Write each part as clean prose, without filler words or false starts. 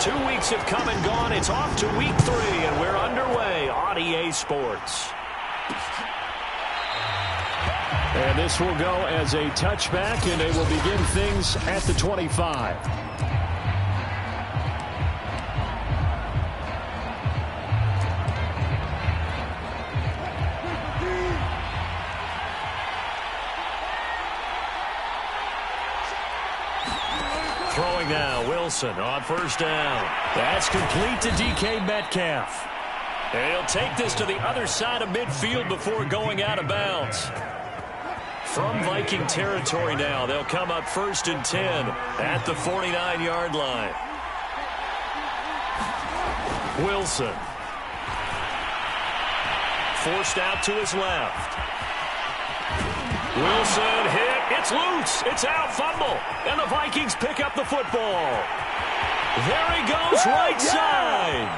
2 weeks have come and gone. It's off to week 3, and we're underway on EA Sports. And this will go as a touchback, and they will begin things at the 25. Throwing now, Wilson on first down. That's complete to DK Metcalf. And he'll take this to the other side of midfield before going out of bounds. From Viking territory now, they'll come up 1st and 10 at the 49-yard line. Wilson. Forced out to his left. Wilson hit. It's loose. It's out. Fumble. And the Vikings pick up the football. There he goes, right side.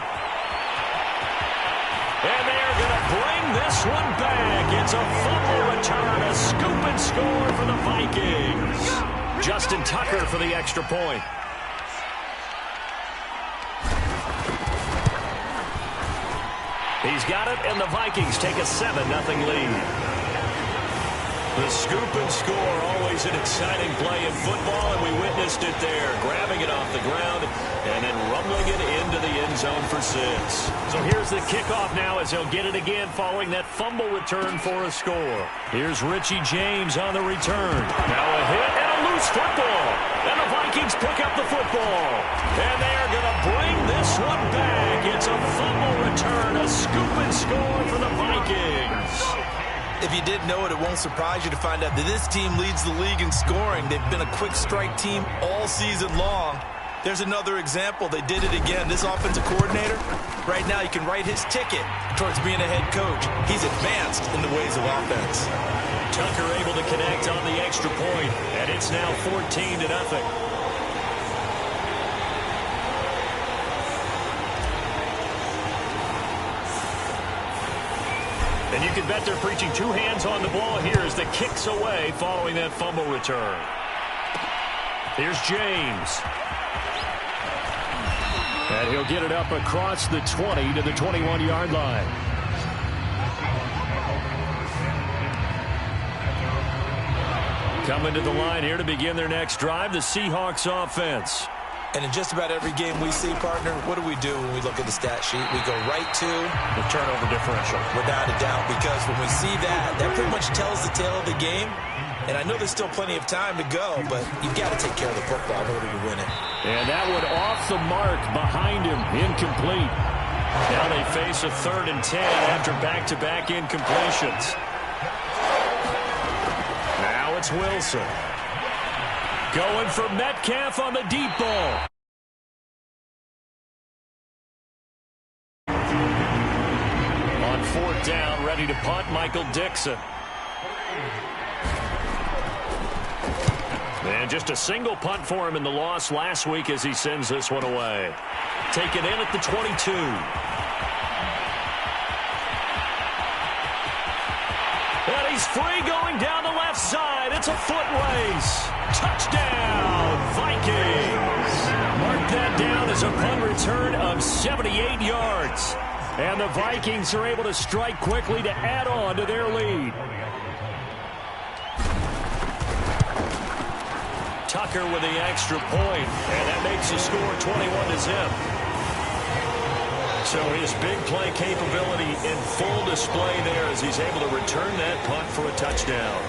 And they're going to bring this one back. It's a fumble return, a scoop and score for the Vikings. Justin Tucker for the extra point. He's got it, and the Vikings take a 7-0 lead. The scoop and score, always an exciting play in football, and we witnessed it there, grabbing it off the ground and then rumbling it into the end zone for 6. So here's the kickoff now as he'll get it again following that fumble return for a score. Here's Richie James on the return. Now a hit and a loose football. And the Vikings pick up the football. And they are going to bring this one back. It's a fumble return, a scoop and score for the Vikings. If you didn't know it, it won't surprise you to find out that this team leads the league in scoring. They've been a quick strike team all season long. There's another example. They did it again. This offensive coordinator, right now you can write his ticket towards being a head coach. He's advanced in the ways of offense. Tucker able to connect on the extra point, and it's now 14-0. And you can bet they're preaching 2 hands on the ball here as the kick's away following that fumble return. Here's James. And he'll get it up across the 20 to the 21-yard line. Coming to the line here to begin their next drive, the Seahawks offense. And in just about every game we see, partner, what do we do when we look at the stat sheet? We go right to the turnover differential. Without a doubt, because when we see that, that pretty much tells the tale of the game. And I know there's still plenty of time to go, but you've got to take care of the football in order to win it. And that one off the mark behind him, incomplete. Now they face a 3rd and 10 after back-to-back incompletions. Now it's Wilson. Going for Metcalf on the deep ball. On 4th down, ready to punt, Michael Dixon. And just a single punt for him in the loss last week as he sends this one away. Taken in at the 22. And he's free going down the left side. It's a foot race. Touchdown, Vikings. Mark that down as a punt return of 78 yards. And the Vikings are able to strike quickly to add on to their lead. Tucker with the extra point, and that makes the score 21-0. So his big play capability in full display there as he's able to return that punt for a touchdown.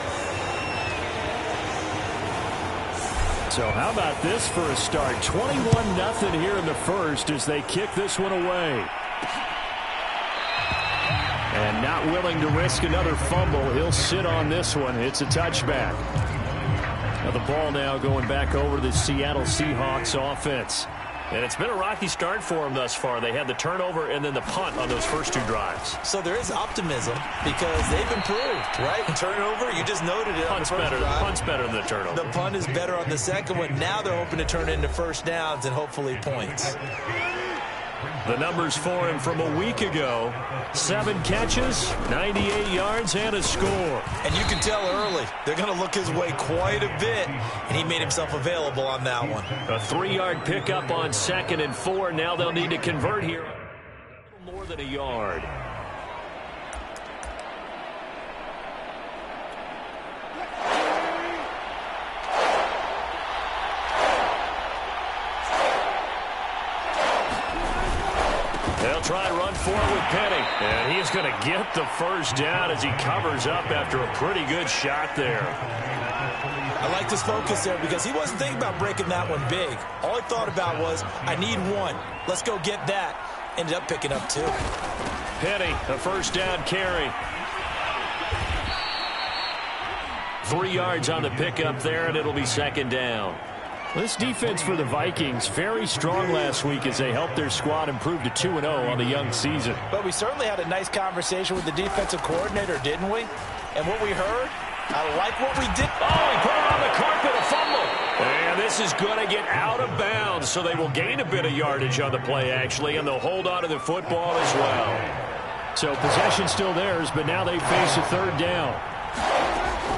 So how about this for a start? 21-0 here in the first as they kick this one away. And not willing to risk another fumble. He'll sit on this one. It's a touchback. Now the ball now going back over to the Seattle Seahawks offense. And it's been a rocky start for them thus far. They had the turnover and then the punt on those first 2 drives. So there is optimism because they've improved, right? Turnover, you just noted it. Punt's better. Punt's better than the turnover. The punt is better on the second one. Now they're hoping to turn into first downs and hopefully points. The numbers for him from a week ago: 7 catches, 98 yards, and a score. And you can tell early they're going to look his way quite a bit, and he made himself available on that one. A 3-yard pickup on 2nd and 4. Now they'll need to convert here. More than a yard. They'll try and run forward with Penny. And he's going to get the first down as he covers up after a pretty good shot there. I like his focus there because he wasn't thinking about breaking that one big. All he thought about was, I need one. Let's go get that. Ended up picking up 2. Penny, a first down carry. 3 yards on the pickup there, and it'll be 2nd down. This defense for the Vikings, very strong last week as they helped their squad improve to 2-0 on the young season. But we certainly had a nice conversation with the defensive coordinator, didn't we? And what we heard, I like what we did. Oh, he put it on the carpet, a fumble. And this is going to get out of bounds, so they will gain a bit of yardage on the play, actually, and they'll hold on to the football as well. So possession still theirs, but now they face a 3rd down.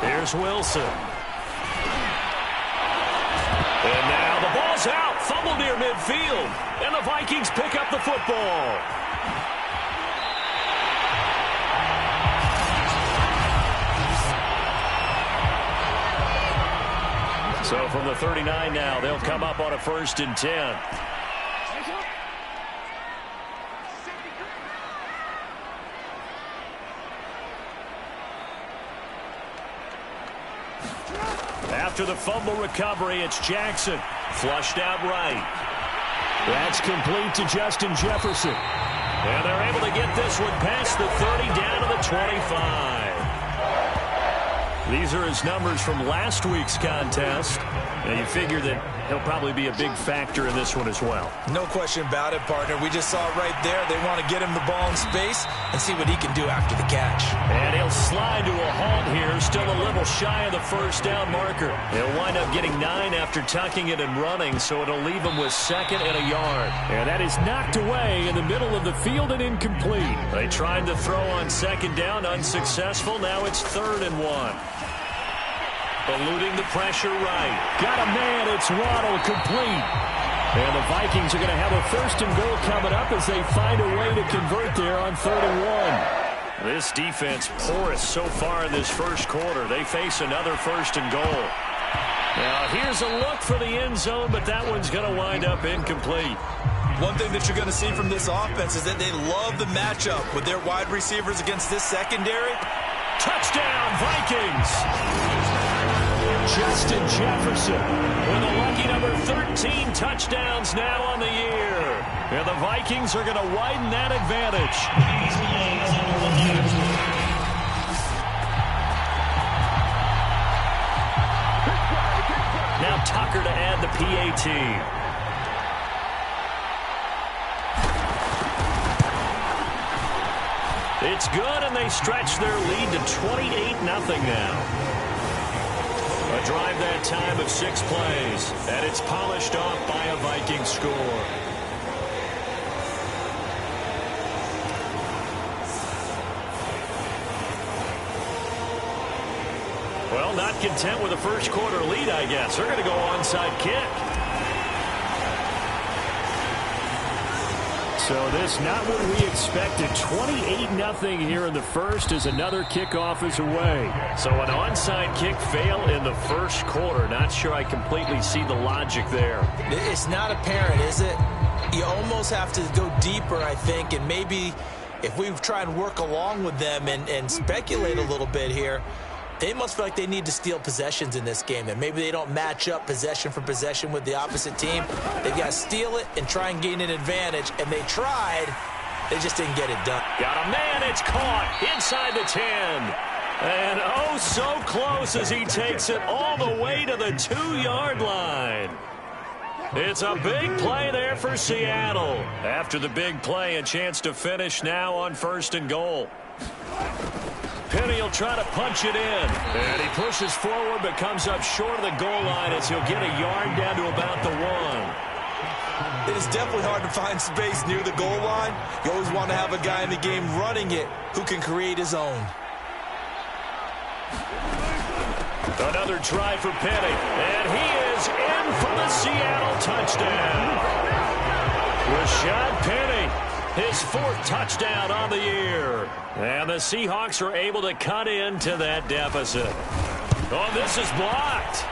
Here's Wilson. And now the ball's out. Fumble near midfield. And the Vikings pick up the football. So from the 39 now, they'll come up on a 1st and 10. After the fumble recovery, it's Jackson. Flushed out right. That's complete to Justin Jefferson. And they're able to get this one past the 30 down to the 25. These are his numbers from last week's contest. And you figure that he'll probably be a big factor in this one as well. No question about it, partner. We just saw it right there. They want to get him the ball in space and see what he can do after the catch. And he'll slide to a halt here, still a little shy of the 1st down marker. He'll wind up getting 9 after tucking it and running, so it'll leave him with 2nd and a yard. And that is knocked away in the middle of the field and incomplete. They tried to throw on 2nd down, unsuccessful. Now it's 3rd and 1. Eluding the pressure right. Got a man, it's Waddle, complete. And the Vikings are going to have a 1st and goal coming up as they find a way to convert there on 3rd and 1. This defense porous so far in this 1st quarter. They face another 1st and goal. Now here's a look for the end zone, but that one's going to wind up incomplete. One thing that you're going to see from this offense is that they love the matchup with their wide receivers against this secondary. Touchdown, Vikings! Justin Jefferson with a lucky number 13 touchdowns now on the year. And the Vikings are going to widen that advantage. Now Tucker to add the PAT. It's good, and they stretch their lead to 28-0 now. A drive that time of 6 plays, and it's polished off by a Viking score. Well, not content with a 1st quarter lead, I guess. They're going to go onside kick. So this not what we expected. 28-0 here in the 1st as another kickoff is away. So an onside kick fail in the 1st quarter. Not sure I completely see the logic there. It's not apparent, is it? You almost have to go deeper, I think, and maybe if we try and work along with them and speculate a little bit here, they must feel like they need to steal possessions in this game. And maybe they don't match up possession for possession with the opposite team. They've got to steal it and try and gain an advantage. And they tried. They just didn't get it done. Got a man. It's caught inside the 10. And oh, so close as he takes it all the way to the 2-yard line. It's a big play there for Seattle. After the big play, a chance to finish now on 1st and goal. Penny will try to punch it in. And he pushes forward but comes up short of the goal line as he'll get a yard down to about the 1. It is definitely hard to find space near the goal line. You always want to have a guy in the game running it who can create his own. Another try for Penny, and he is in for the Seattle touchdown. Rashad Penny, his 4th touchdown on the year. And the Seahawks are able to cut into that deficit. Oh, this is blocked.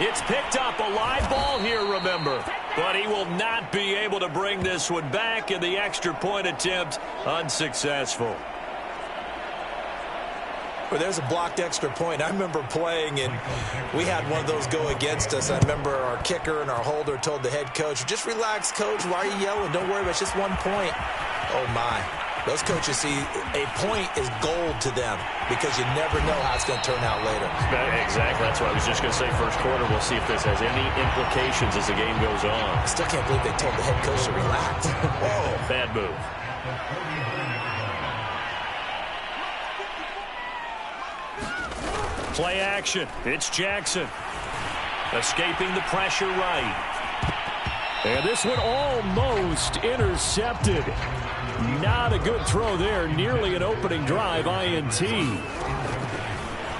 It's picked up, a live ball here, remember. But he will not be able to bring this one back, and the extra point attempt unsuccessful. Well, there's a blocked extra point. I remember playing, and we had one of those go against us. I remember our kicker and our holder told the head coach, just relax, coach. Why are you yelling? Don't worry about it. It's just 1 point. Oh, my. Those coaches see a point is gold to them because you never know how it's going to turn out later. Exactly. That's what I was just going to say. First quarter, we'll see if this has any implications as the game goes on. I still can't believe they told the head coach to relax. Whoa. Bad move. Play action. It's Jackson. Escaping the pressure right. And this one almost intercepted. Not a good throw there. Nearly an opening drive INT.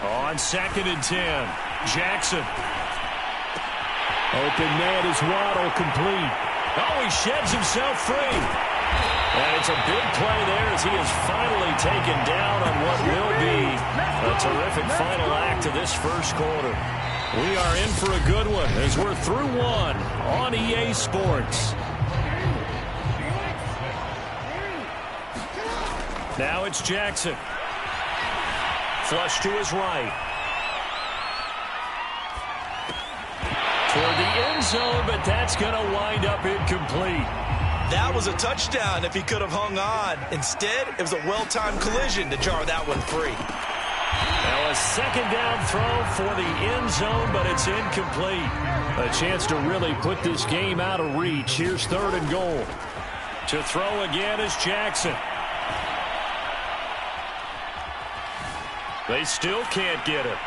On 2nd and 10. Jackson. Open man is Waddle, complete. Oh, he sheds himself free. And it's a big play there as he is finally taken down on what will be a terrific final act of this first quarter. We are in for a good one as we're through one on EA Sports. Now it's Jackson. Flush to his right. Toward the end zone, but that's going to wind up incomplete. That was a touchdown if he could have hung on. Instead, it was a well-timed collision to jar that one free. Now a 2nd down throw for the end zone, but it's incomplete. A chance to really put this game out of reach. Here's 3rd and goal. To throw again is Jackson. They still can't get it.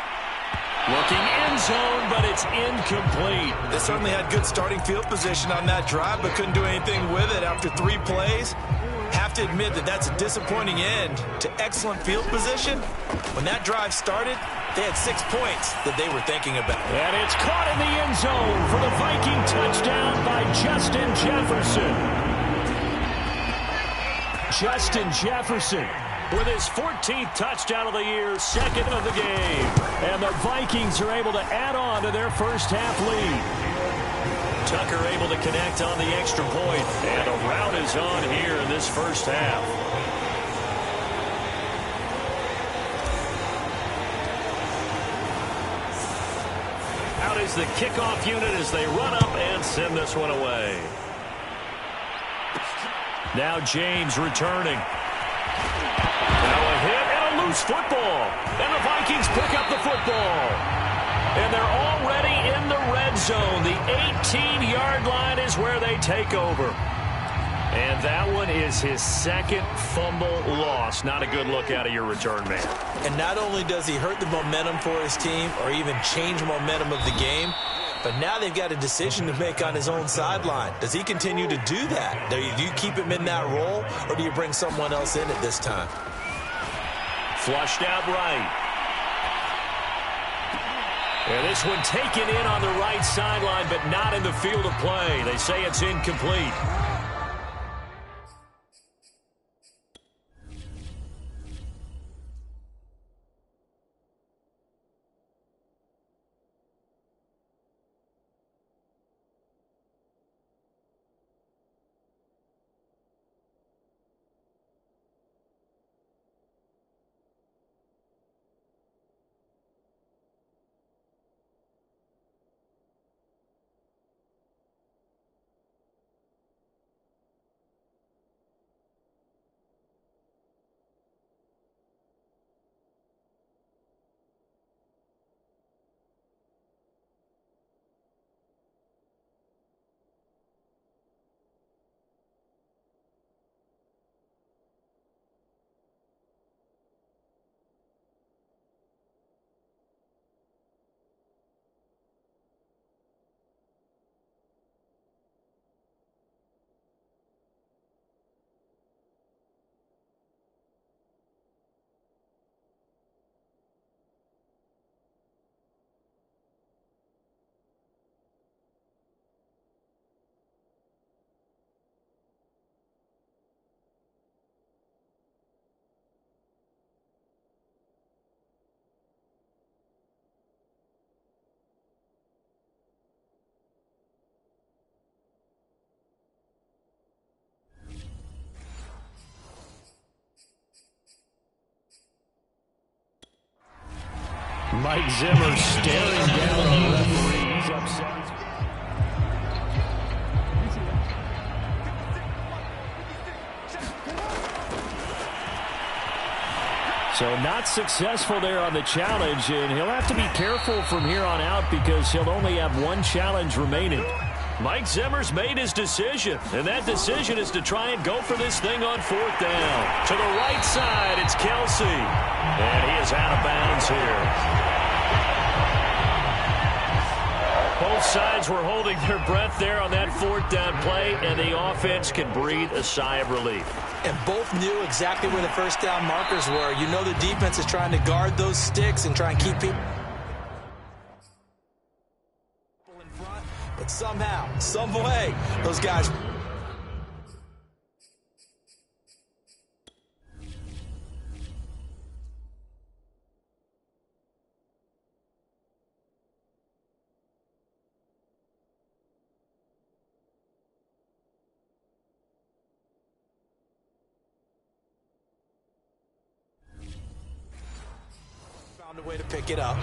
Looking end zone, but it's incomplete. They certainly had good starting field position on that drive, but couldn't do anything with it after 3 plays. Have to admit that that's a disappointing end to excellent field position. When that drive started, they had 6 points that they were thinking about. And it's caught in the end zone for the Viking touchdown by Justin Jefferson. Justin Jefferson with his 14th touchdown of the year, 2nd of the game. And the Vikings are able to add on to their first half lead. Tucker able to connect on the extra point, and a rout is on here in this first half. Out is the kickoff unit as they run up and send this one away. Now James returning. Now a hit and a loose football. And the Vikings pick up the football. And they're already in the red zone. The 18-yard line is where they take over. And that one is his 2nd fumble loss. Not a good look out of your return man. And not only does he hurt the momentum for his team or even change momentum of the game, but now they've got a decision to make on his own sideline. Does he continue to do that? Do you keep him in that role, or do you bring someone else in at this time? Flushed out right. And this one taken in on the right sideline, but not in the field of play. They say it's incomplete. Mike Zimmer staring down on the referee. He's upset. So not successful there on the challenge, and he'll have to be careful from here on out because he'll only have one challenge remaining. Mike Zimmer's made his decision, and that decision is to try and go for this thing on 4th down. To the right side, it's Kelsey. And he is out of bounds here. Both sides were holding their breath there on that 4th down play, and the offense can breathe a sigh of relief. And both knew exactly where the first down markers were. You know the defense is trying to guard those sticks and try and keep people in front. But somehow, some way, those guys... found a way to pick it up.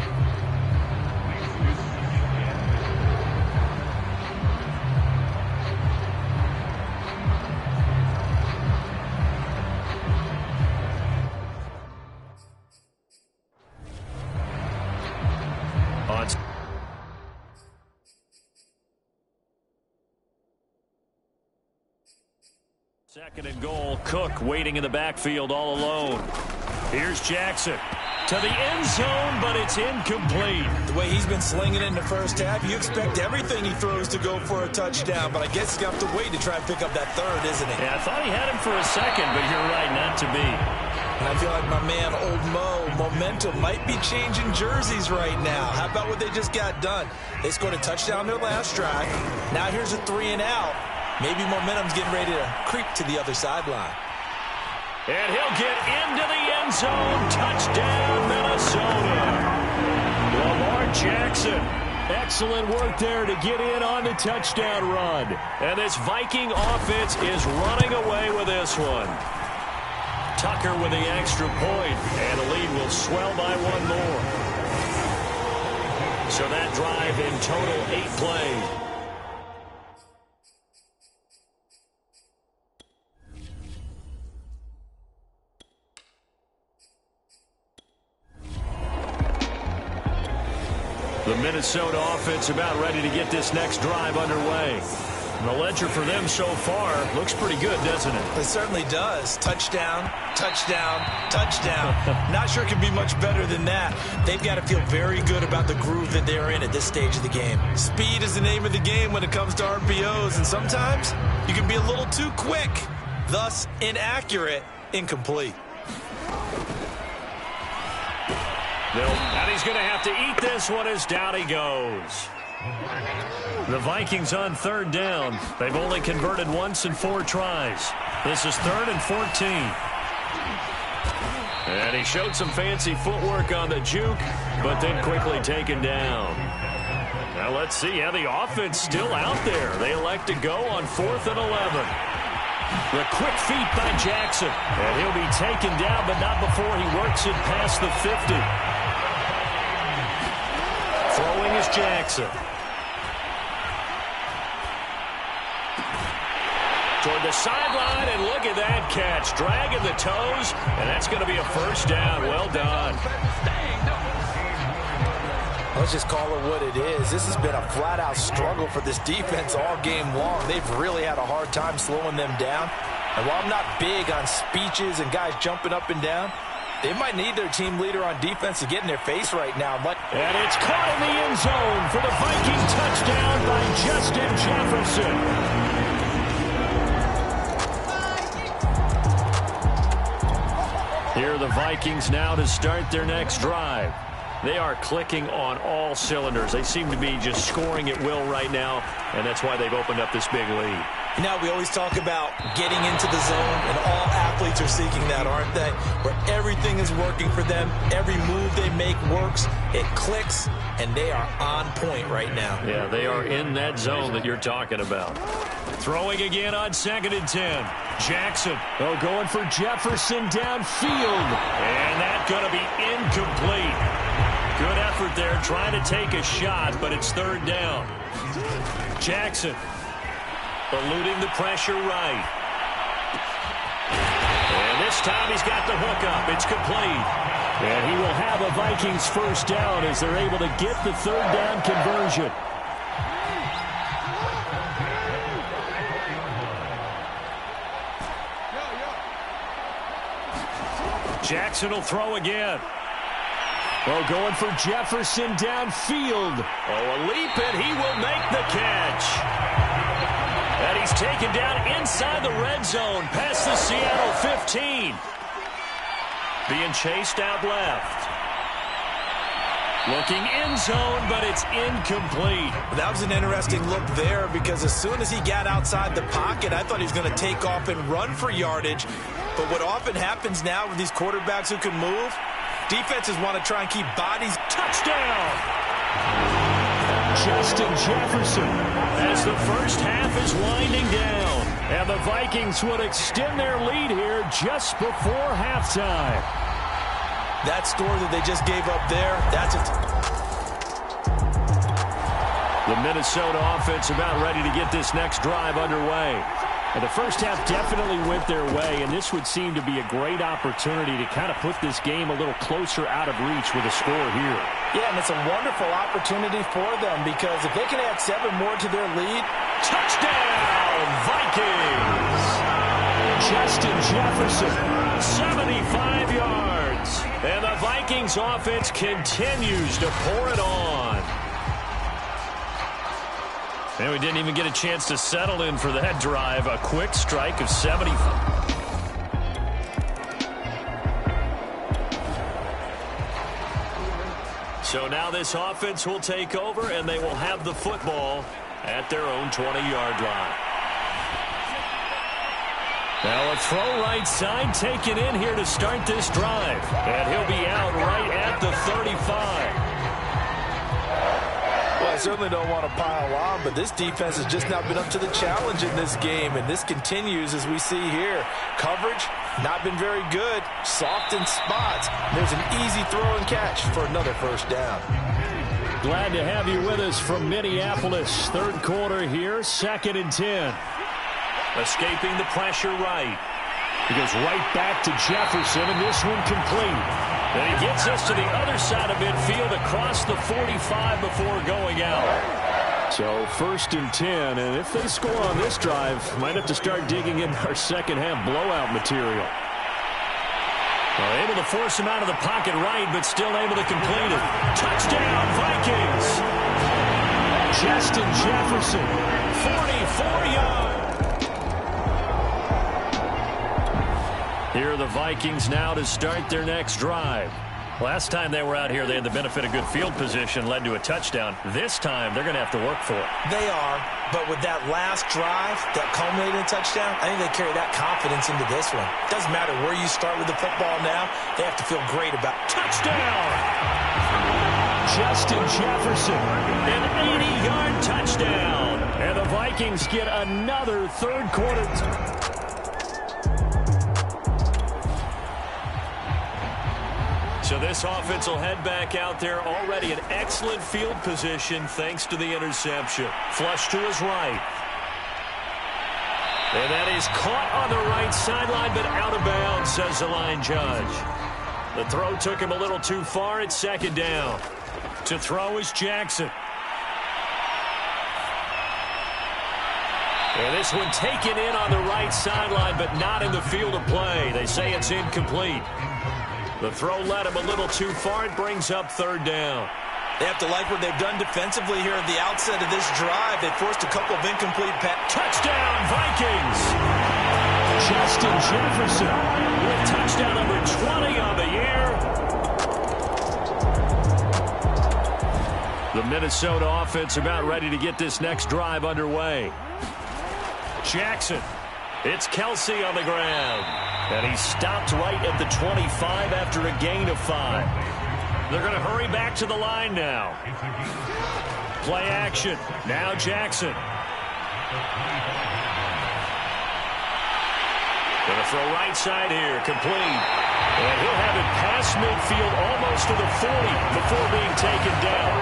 Second and goal. Cook waiting in the backfield all alone. Here's Jackson to the end zone, but it's incomplete. The way he's been slinging in the first half, you expect everything he throws to go for a touchdown, but I guess he's got to wait to try and pick up that third, isn't he? Yeah, I thought he had him for a second, but you're right, not to be. And I feel like my man, Old Mo, momentum might be changing jerseys right now. How about what they just got done? They scored a touchdown their last drive. Now here's a 3 and out. Maybe momentum's getting ready to creep to the other sideline. And he'll get into the end zone. Touchdown, Minnesota. Lamar Jackson. Excellent work there to get in on the touchdown run. And this Viking offense is running away with this one. Tucker with the extra point, and the lead will swell by one more. So that drive in total 8 plays. The Minnesota offense about ready to get this next drive underway. And the ledger for them so far looks pretty good, doesn't it? It certainly does. Touchdown, touchdown, touchdown. Not sure it can be much better than that. They've got to feel very good about the groove that they're in at this stage of the game. Speed is the name of the game when it comes to RPOs, and sometimes you can be a little too quick, thus inaccurate, incomplete. And he's going to have to eat this one as down he goes. The Vikings on 3rd down. They've only converted once in 4 tries. This is 3rd and 14. And he showed some fancy footwork on the juke, but then quickly taken down. Now let's see how the offense still out there. They elect to go on 4th and 11. The quick feet by Jackson. And he'll be taken down, but not before he works it past the 50. Throwing is Jackson. Toward the sideline, and look at that catch. Dragging the toes, and that's going to be a first down. Well done. Let's just call it what it is. This has been a flat-out struggle for this defense all game long. They've really had a hard time slowing them down. And while I'm not big on speeches and guys jumping up and down, they might need their team leader on defense to get in their face right now. And it's caught in the end zone for the Viking touchdown by Justin Jefferson. Here are the Vikings now to start their next drive. They are clicking on all cylinders. They seem to be just scoring at will right now, and that's why they've opened up this big lead. You know, we always talk about getting into the zone, and all athletes are seeking that, aren't they? Where everything is working for them, every move they make works, it clicks, and they are on point right now. Yeah, they are in that zone that you're talking about. Throwing again on 2nd and 10. Jackson, going for Jefferson downfield. And that's going to be incomplete. Good effort effort there, trying to take a shot, but it's third down. Jackson eluding the pressure right. And this time he's got the hook up. It's complete. And he will have a Vikings first down as they're able to get the third down conversion. Jackson will throw again. Well, going for Jefferson downfield. Oh, a leap, and he will make the catch. And he's taken down inside the red zone past the Seattle 15. Being chased out left. Looking end zone, but it's incomplete. That was an interesting look there because as soon as he got outside the pocket, I thought he was going to take off and run for yardage. But what often happens now with these quarterbacks who can move, defenses want to try and keep bodies. Touchdown! Justin Jefferson as the first half is winding down. And the Vikings would extend their lead here just before halftime. That score that they just gave up there, that's it. The Minnesota offense about ready to get this next drive underway. And the first half definitely went their way, and this would seem to be a great opportunity to kind of put this game a little closer out of reach with a score here. Yeah, and it's a wonderful opportunity for them because if they can add 7 more to their lead. Touchdown, Vikings! Justin Jefferson, 75 yards. And the Vikings offense continues to pour it on. And we didn't even get a chance to settle in for that drive. A quick strike of 75. So now this offense will take over, and they will have the football at their own 20-yard line. Now a throw right side taken in here to start this drive. And he'll be out right at the 35. Well, I certainly don't want to pile on, but this defense has just not been up to the challenge in this game, and this continues as we see here. Coverage, not been very good. Soft in spots. There's an easy throw and catch for another first down. Glad to have you with us from Minneapolis. Third quarter here, 2nd and 10. Escaping the pressure right. He goes right back to Jefferson, and this one complete. And he gets us to the other side of midfield across the 45 before going out. So 1st and 10, and if they score on this drive, might have to start digging in our second half blowout material. Well, able to force him out of the pocket right, but still able to complete it. Touchdown, Vikings! Justin Jefferson, 44 yards. Here are the Vikings now to start their next drive. Last time they were out here, they had the benefit of good field position, led to a touchdown. This time, they're going to have to work for it. They are, but with that last drive that culminated in a touchdown, I think they carry that confidence into this one. Doesn't matter where you start with the football now, they have to feel great about touchdown! Justin Jefferson, an 80-yard touchdown. And the Vikings get another third quarter. So this offense will head back out there, already in excellent field position thanks to the interception. Flush to his right. And that is caught on the right sideline, but out of bounds, says the line judge. The throw took him a little too far. It's 2nd down. To throw is Jackson. And this one taken in on the right sideline, but not in the field of play. They say it's incomplete. The throw led him a little too far. It brings up 3rd down. They have to like what they've done defensively here at the outset of this drive. They forced a couple of incomplete passes. Touchdown, Vikings! Justin Jefferson with touchdown number 20 on the year. The Minnesota offense about ready to get this next drive underway. Jackson. It's Kelsey on the ground. And he stopped right at the 25 after a gain of 5. They're going to hurry back to the line now. Play action. Now Jackson. Gonna throw right side here, complete. And he'll have it past midfield almost to the 40 before being taken down.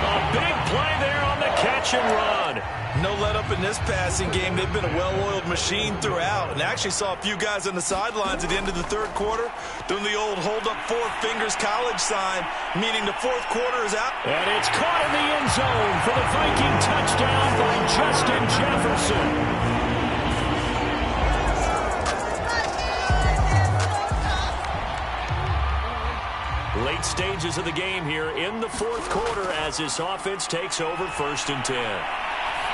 A big play there on the catch and run. No let up in this passing game. They've been a well-oiled machine throughout. And actually saw a few guys on the sidelines at the end of the third quarter doing the old hold up four fingers college sign, meaning the fourth quarter is out. And it's caught in the end zone for the Viking touchdown by Justin Jefferson. Late stages of the game here in the fourth quarter as this offense takes over 1st and 10.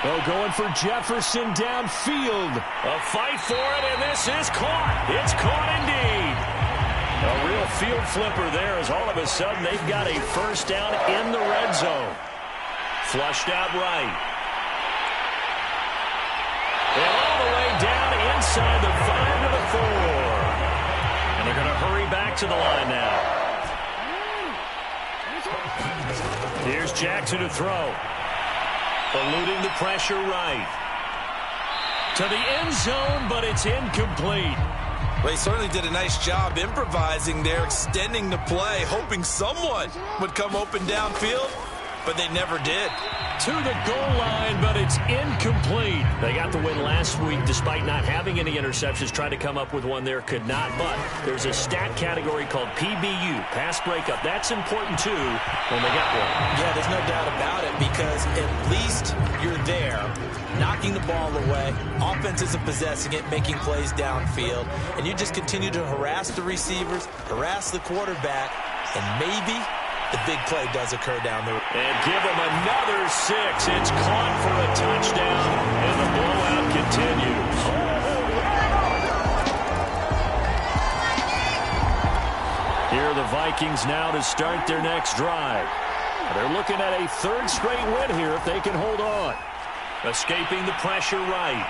Oh, going for Jefferson downfield. A fight for it, and this is caught. It's caught indeed. A real field flipper there as all of a sudden they've got a first down in the red zone. Flushed out right. And all the way down inside the 5 to the 4. And they're going to hurry back to the line now. Here's Jackson to throw. Eluding the pressure right. To the end zone, but it's incomplete. Well, he certainly did a nice job improvising there, extending the play, hoping someone would come open downfield, but they never did. To the goal line, but it's incomplete. They got the win last week despite not having any interceptions. Tried to come up with one there, could not. But there's a stat category called PBU, pass breakup. That's important, too, when they got one. Yeah, there's no doubt about it because at least you're there, knocking the ball away. Offense isn't possessing it, making plays downfield. And you just continue to harass the receivers, harass the quarterback, and maybe the big play does occur down there. And give him another 6. It's caught for a touchdown, and the blowout continues. Here are the Vikings now to start their next drive. They're looking at a 3rd straight win here if they can hold on. Escaping the pressure right.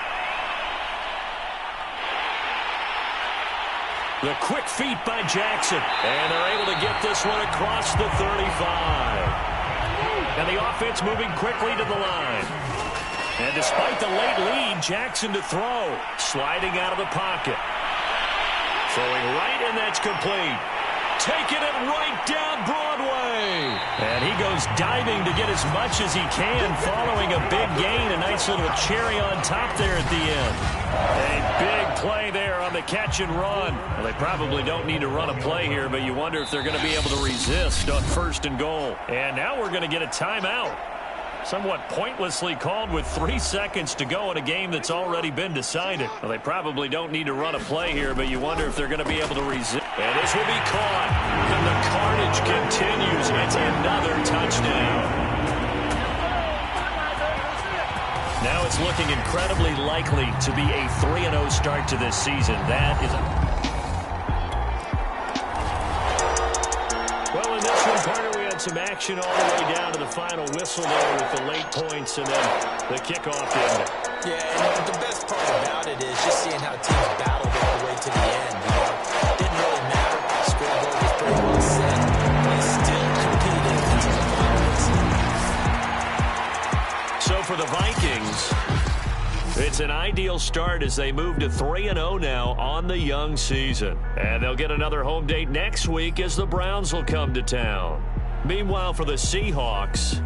The quick feet by Jackson. And they're able to get this one across the 35. And the offense moving quickly to the line. And despite the late lead, Jackson to throw. Sliding out of the pocket. Throwing right, and that's complete. Taking it right down Broadway. And he goes diving to get as much as he can, following a big gain. A nice little cherry on top there at the end. A big play there on the catch and run. Well, they probably don't need to run a play here, but you wonder if they're going to be able to resist on 1st and goal. And now we're going to get a timeout. Somewhat pointlessly called with 3 seconds to go in a game that's already been decided. Well, they probably don't need to run a play here, but you wonder if they're going to be able to resist. And this will be caught. And the carnage continues. It's another touchdown. Now it's looking incredibly likely to be a 3-0 start to this season. That is Well, in this one, partner, we had some action all the way down to the final whistle there with the late points and then the kickoff end. Yeah, and the best part about it is just seeing how teams battled all the way to the end. You know, it didn't really matter. The scoreboard was pretty well set. They still competed until the final whistle. So for the Vikings, it's an ideal start as they move to 3-0 now on the young season. And they'll get another home date next week as the Browns will come to town. Meanwhile, for the Seahawks,